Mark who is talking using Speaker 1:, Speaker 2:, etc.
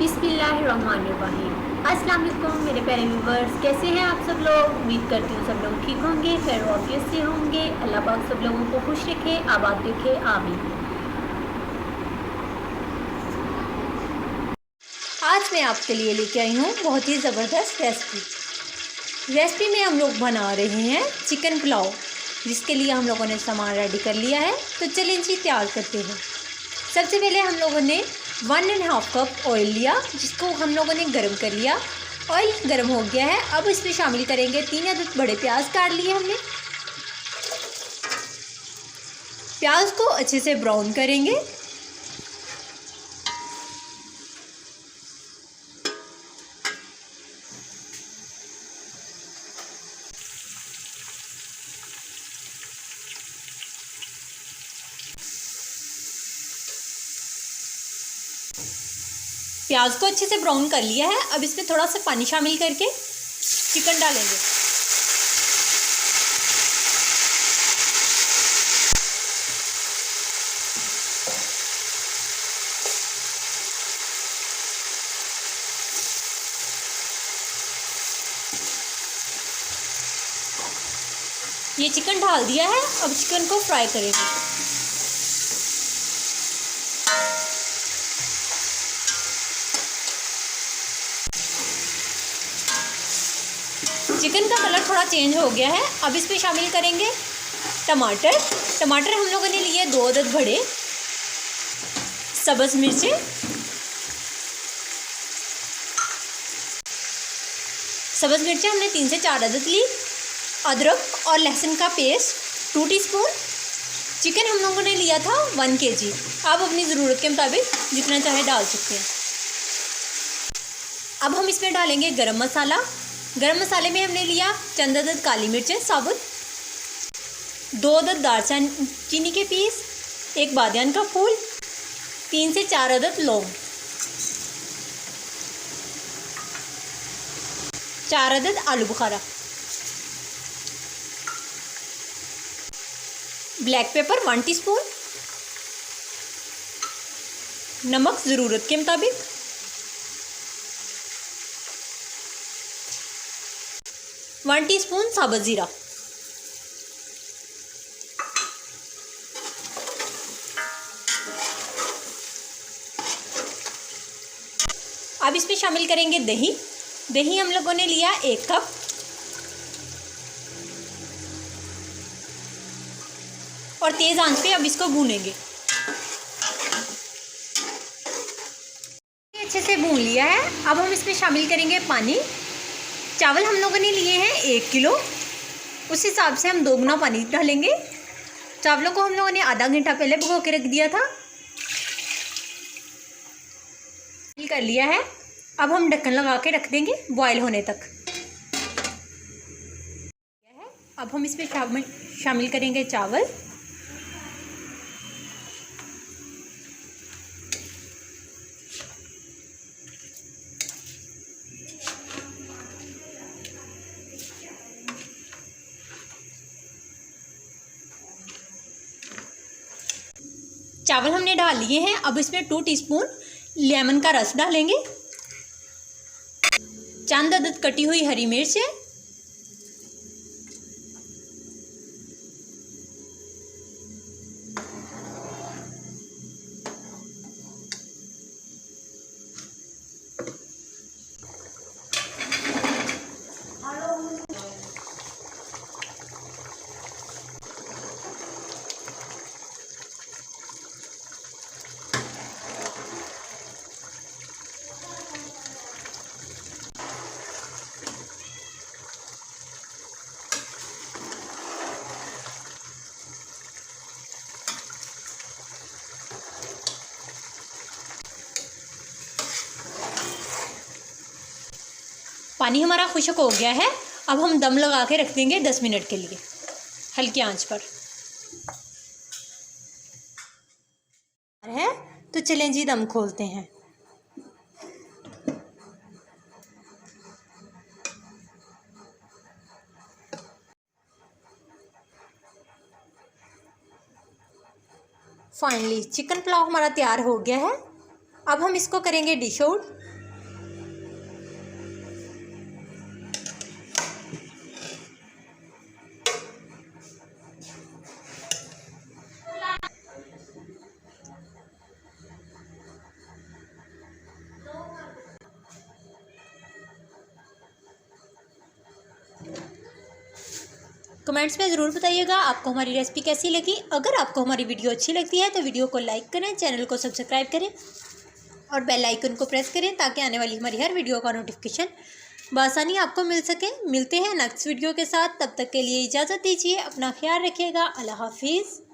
Speaker 1: बिस्मिल्लाहिर्रहमानिर्रहीम। अस्सलाम वालेकुम मेरे प्यारे व्यूवर्स, कैसे हैं आप सब लोग। उम्मीद करती हूँ सब लोग ठीक होंगे, खैर वाफियत से होंगे। अल्लाह पाक सब लोगों को खुश रखे, आबाद रखे, आमीन। आज मैं आपके लिए लेके आई हूँ बहुत ही ज़बरदस्त रेसिपी में हम लोग बना रहे हैं चिकन पुलाव, जिसके लिए हम लोगों ने सामान रेडी कर लिया है। तो चलिए जी तैयार करते हैं। सबसे पहले हम लोगों ने 1.5 कप ऑयल लिया, जिसको हम लोगों ने गर्म कर लिया। ऑयल गर्म हो गया है, अब इसमें शामिल करेंगे 3 अदद बड़े प्याज काट लिए हमने। प्याज को अच्छे से ब्राउन करेंगे। प्याज को अच्छे से ब्राउन कर लिया है, अब इसमें थोड़ा सा पानी शामिल करके चिकन डालेंगे। ये चिकन डाल दिया है, अब चिकन को फ्राई करेंगे। चिकन का कलर थोड़ा चेंज हो गया है, अब इसमें शामिल करेंगे टमाटर। टमाटर हम लोगों ने लिए 2 अदद बड़े। सब्ज़ मिर्चें, हमने 3 से 4 अदद ली। अदरक और लहसुन का पेस्ट 2 टीस्पून। चिकन हम लोगों ने लिया था 1 kg। आप अपनी ज़रूरत के मुताबिक जितना चाहे डाल सकते हैं। अब हम इसमें डालेंगे गरम मसाला। गरम मसाले में हमने लिया चंद अदद काली मिर्चें साबुत, 2 अदद दालचीनी के पीस, 1 बादियान का फूल, 3 से 4 अदद लौंग, 4 अदद आलू बुखारा, ब्लैक पेपर 1 टीस्पून, नमक ज़रूरत के मुताबिक, 1 टीस्पून साबुत ज़ीरा। अब इसमें शामिल करेंगे दही। दही हम लोगों ने लिया 1 कप। और तेज़ आंच पे अब इसको भूनेंगे। अच्छे से भून लिया है, अब हम इसमें शामिल करेंगे पानी। चावल हम लोगों ने लिए हैं 1 किलो, उस हिसाब से हम 2 गुना पानी डालेंगे। चावलों को हम लोगों ने आधा घंटा पहले भिगो के रख दिया था। कर लिया है, अब हम ढक्कन लगा के रख देंगे बॉयल होने तक। अब हम इसमें शामिल करेंगे चावल। चावल हमने डाल लिए हैं, अब इसमें 2 टीस्पून लेमन का रस डालेंगे। चंद अदद कटी हुई हरी मिर्च है, पानी हमारा खुश्क हो गया है। अब हम दम लगा के रख देंगे 10 मिनट के लिए हल्की आंच पर। है तो चलें जी दम खोलते हैं। फाइनली चिकन पुलाव हमारा तैयार हो गया है। अब हम इसको करेंगे डिश आउट। कमेंट्स में ज़रूर बताइएगा आपको हमारी रेसिपी कैसी लगी। अगर आपको हमारी वीडियो अच्छी लगती है तो वीडियो को लाइक करें, चैनल को सब्सक्राइब करें और बेल आइकन को प्रेस करें ताकि आने वाली हमारी हर वीडियो का नोटिफिकेशन बआसानी आपको मिल सके। मिलते हैं नेक्स्ट वीडियो के साथ, तब तक के लिए इजाज़त दीजिए, अपना ख्याल रखिएगा। अल्लाह हाफिज़।